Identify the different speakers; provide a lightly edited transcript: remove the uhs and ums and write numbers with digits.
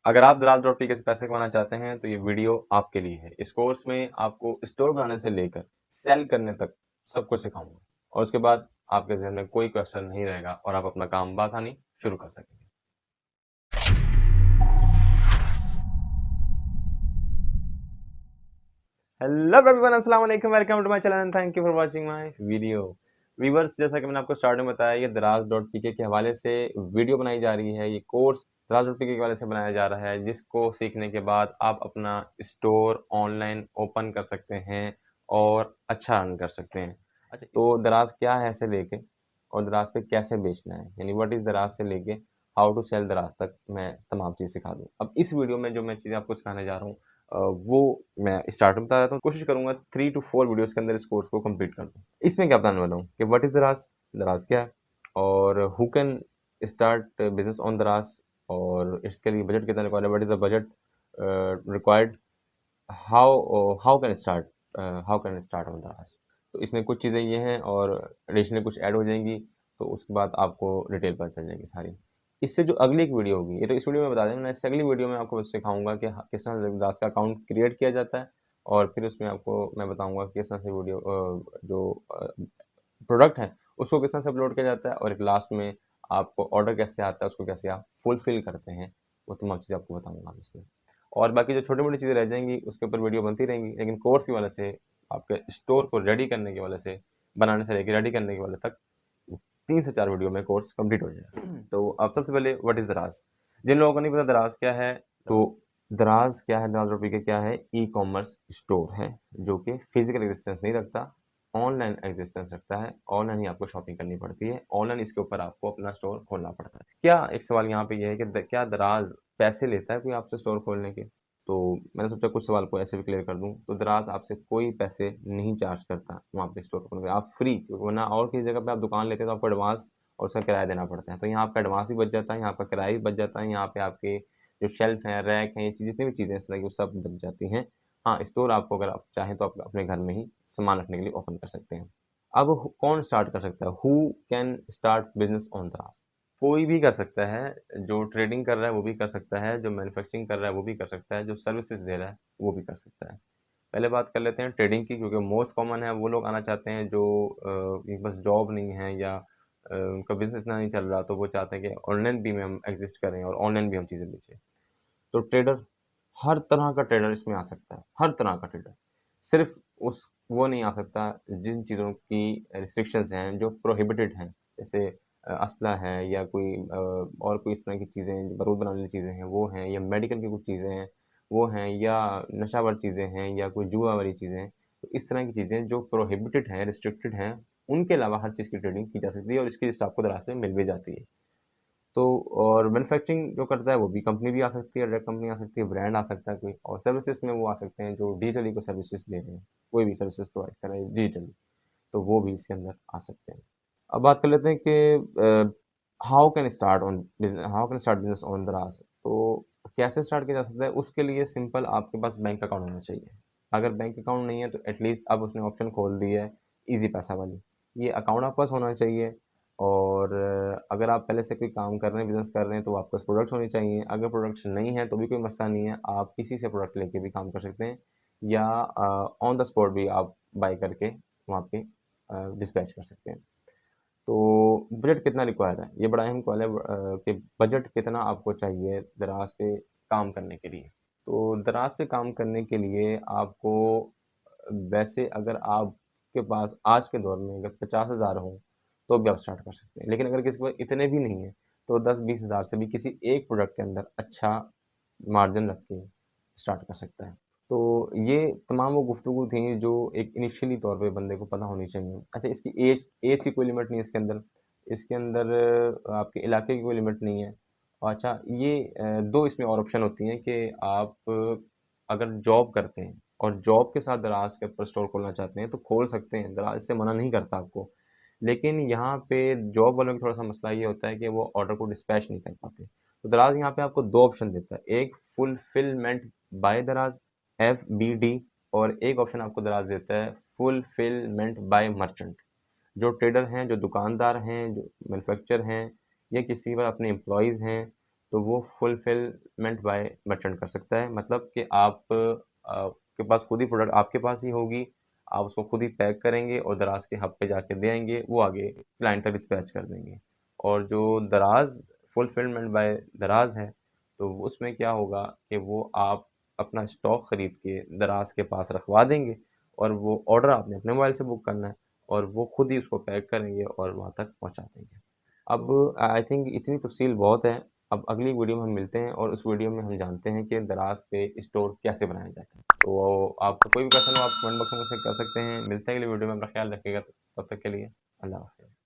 Speaker 1: अगर आप दराज डॉट पी के से पैसे कमाना चाहते हैं तो ये वीडियो आपके लिए है। इस कोर्स में आपको स्टोर बनाने से लेकर सेल करने तक सब कुछ सिखाऊंगा और उसके बाद आपके जहन में कोई क्वेश्चन नहीं रहेगा और आप अपना काम बआसानी शुरू कर सकेंगे। हेलो एवरीवन, अस्सलाम वालेकुम, welcome to my channel and thank you for watching my video. Viewers, जैसा कि मैंने आपको स्टार्ट में बताया, ये दराज डॉट पी के हवाले से वीडियो बनाई जा रही है। ये कोर्स दराज डॉट पी के हवाले से बनाया जा रहा है, जिसको सीखने के बाद आप अपना स्टोर ऑनलाइन ओपन कर सकते हैं और अच्छा अर्न कर सकते हैं। अच्छा, तो दराज क्या है ऐसे लेके और दराज पे कैसे बेचना है, यानी व्हाट इज़ दराज से लेके हाउ टू सेल दराज तक मैं तमाम चीज़ सिखा दूँ। अब इस वीडियो में जो मैं चीज़ें आपको सिखाने जा रहा हूँ वो मैं स्टार्ट में बता देता हूँ। कोशिश करूँगा 3 टू 4 वीडियोज़ के अंदर इस कोर्स को कंप्लीट कर दूँ। इसमें क्या बताने वाला हूँ कि व्हाट इज़ दराज, दराज क्या है और हू कैन स्टार्ट बिज़नेस ऑन दराज और इसके लिए बजट कितना रिक्वायर्ड है, what is the budget required, how how can start on दराज। तो इसमें कुछ चीज़ें ये हैं और एडिशनल कुछ ऐड हो जाएंगी, तो उसके बाद आपको डिटेल पता चल जाएगी सारी। इससे जो अगली एक वीडियो होगी, ये तो इस वीडियो में बता दें, मैं इससे अगली वीडियो में आपको सिखाऊंगा कि किस तरह से दास का अकाउंट क्रिएट किया जाता है और फिर उसमें आपको मैं बताऊंगा किस तरह से वीडियो जो प्रोडक्ट है उसको किस तरह से अपलोड किया जाता है और एक लास्ट में आपको ऑर्डर कैसे आता है, उसको कैसे आप फुलफिल करते हैं, वो तमाम चीज़ें आपको बताऊंगा इसमें। और बाकी जो छोटी मोटी चीज़ें रह जाएंगी उसके ऊपर वीडियो बनती रहेंगी, लेकिन कोर्स की वाले से आपके स्टोर को रेडी करने के वाले से, बनाने से लेकर रेडी करने के वाले तक 3 से 4 वीडियो में कोर्स कंप्लीट हो जाएगा। तो अब सबसे पहले व्हाट इज़ दराज। जिन लोगों को नहीं पता दराज क्या है, तो दराज क्या है, दराज रुपये क्या है, ई कॉमर्स स्टोर है जो कि फिजिकल एग्जिस्टेंस नहीं रखता, ऑनलाइन एग्जिस्टेंस रखता है। ऑनलाइन ही आपको शॉपिंग करनी पड़ती है, ऑनलाइन इसके ऊपर आपको अपना स्टोर खोलना पड़ता है। क्या एक सवाल यहाँ पे ये है कि क्या दराज पैसे लेता है कोई आपसे स्टोर खोलने के? तो मैंने सोचा कुछ सवाल को ऐसे भी क्लियर कर दूं। तो दराज आपसे कोई पैसे नहीं चार्ज करता वहाँ पे स्टोर खोलने के, आप फ्री, वरना और किसी जगह पे आप दुकान लेते हैं तो आपको एडवांस और उसका किराया देना पड़ता है। तो यहाँ आपका एडवांस भी बच जाता है, यहाँ आपका किराया भी बच जाता है, यहाँ पे आपके जो शेल्फ हैं, रैक हैं, ये चीज़ जितनी भी चीज़ें इस तरह की वो सब बच जाती हैं। हाँ, स्टोर आपको अगर आप चाहें तो आप अपने घर में ही सामान रखने के लिए ओपन कर सकते हैं। अब कौन स्टार्ट कर सकता है, who can start business on दराज? कोई भी कर सकता है, जो ट्रेडिंग कर रहा है वो भी कर सकता है, जो मैन्युफैक्चरिंग कर रहा है वो भी कर सकता है, जो सर्विसेज दे रहा है वो भी कर सकता है। पहले बात कर लेते हैं ट्रेडिंग की, क्योंकि मोस्ट कॉमन है, वो लोग आना चाहते हैं जो बस जॉब नहीं है या उनका बिजनेस इतना नहीं चल रहा, तो वो चाहते हैं कि ऑनलाइन भी में हम एग्जिस्ट करें और ऑनलाइन भी हम चीज़ें बेचें। तो ट्रेडर, हर तरह का ट्रेडर इसमें आ सकता है, हर तरह का ट्रेडर। सिर्फ उस वो नहीं आ सकता जिन चीज़ों की रिस्ट्रिक्शंस हैं जो प्रोहिबिटेड हैं, जैसे असला है या कोई और कोई इस तरह की चीज़ें, बारूद बनाने वाली चीज़ें हैं वो हैं, या मेडिकल की कुछ चीज़ें हैं वो हैं, या नशावर चीज़ें हैं, या कोई जुआ वाली चीज़ें हैं। तो इस तरह की चीज़ें जो प्रोहिबिटेड हैं, रिस्ट्रिक्टेड हैं, उनके अलावा हर चीज़ की ट्रेडिंग की जा सकती है और इसकी लिस्ट आपको दराज में मिल भी जाती है। तो और मैन्युफैक्चरिंग जो करता है वो भी कंपनी भी आ सकती है, डायरेक्ट कंपनी आ सकती है, ब्रांड आ सकता है कोई, और सर्विसेज में वो आ सकते हैं जो डिजिटली को सर्विसेज दे रहे हैं, कोई भी सर्विसेज प्रोवाइड कर रहे हैं डिजिटली, तो वो भी इसके अंदर आ सकते हैं। अब बात कर लेते हैं कि how can start business on दराज। तो कैसे स्टार्ट किया जा सकता है, उसके लिए सिंपल आपके पास बैंक अकाउंट होना चाहिए। अगर बैंक अकाउंट नहीं है तो एटलीस्ट अब उसने ऑप्शन खोल दी है ईजी पैसा वाली, ये अकाउंट आपके पास होना चाहिए। और अगर आप पहले से कोई काम कर रहे हैं, बिजनेस कर रहे हैं, तो आपके पास प्रोडक्ट्स होने चाहिए। अगर प्रोडक्ट्स नहीं है तो भी कोई मसला नहीं है, आप किसी से प्रोडक्ट लेके भी काम कर सकते हैं, या ऑन द स्पॉट भी आप बाय करके वहाँ पे डिस्पैच कर सकते हैं। तो बजट कितना रिक्वायर है, ये बड़ा अहम सवाल है कि बजट कितना आपको चाहिए दराज पे काम करने के लिए। तो दराज पे काम करने के लिए आपको, वैसे अगर आपके पास आज के दौर में अगर 50,000 हो तो भी आप स्टार्ट कर सकते हैं, लेकिन अगर किसी के पास इतने भी नहीं है तो 10-20 हज़ार से भी किसी एक प्रोडक्ट के अंदर अच्छा मार्जिन रख के स्टार्ट कर सकता है। तो ये तमाम वो गुफ्तगू थी जो एक इनिशियली तौर पे बंदे को पता होनी चाहिए। अच्छा, इसकी एज एज की कोई लिमिट नहीं है इसके अंदर, इसके अंदर आपके इलाके की कोई लिमिट नहीं है। अच्छा, ये 2 इसमें और ऑप्शन होती हैं कि आप अगर जॉब करते हैं और जॉब के साथ दराज के ऊपर स्टोर खोलना चाहते हैं तो खोल सकते हैं, दराज इससे मना नहीं करता आपको। लेकिन यहाँ पे जॉब वालों का थोड़ा-सा मसला ये होता है कि वो ऑर्डर को डिस्पैच नहीं कर पाते। तो दराज यहाँ पे आपको 2 ऑप्शन देता है, एक फुलफिलमेंट बाय दराज FBD, और एक ऑप्शन आपको दराज देता है फुलफिलमेंट बाय मर्चेंट। जो ट्रेडर हैं, जो दुकानदार हैं, जो मैन्युफैक्चरर हैं, या किसी पर अपने एम्प्लॉइज़ हैं, तो वो फुलफिलमेंट बाय मर्चेंट कर सकता है। मतलब कि आप के पास खुद ही प्रोडक्ट आपके पास ही होगी, आप उसको खुद ही पैक करेंगे और दराज़ के हब पे जाके दे आएँगे, वो आगे क्लाइंट तक डिस्पैच कर देंगे। और जो दराज़ फुलफिलमेंट बाय दराज़ है, तो उसमें क्या होगा कि वो आप अपना स्टॉक खरीद के दराज़ के पास रखवा देंगे और वो ऑर्डर आपने अपने मोबाइल से बुक करना है और वो खुद ही उसको पैक करेंगे और वहाँ तक पहुँचा देंगे। अब आई थिंक इतनी तफ़सील बहुत है। अब अगली वीडियो में हम मिलते हैं और उस वीडियो में हम जानते हैं कि दराज़ पे स्टोर कैसे बनाया जाता है। तो आपका कोई भी क्वेश्चन हो आप कमेंट बॉक्स में मुझसे कर सकते हैं। मिलते हैं अगली वीडियो में, अपना ख़्याल रखिएगा। तब तक के लिए अल्लाह हाफ़िज़।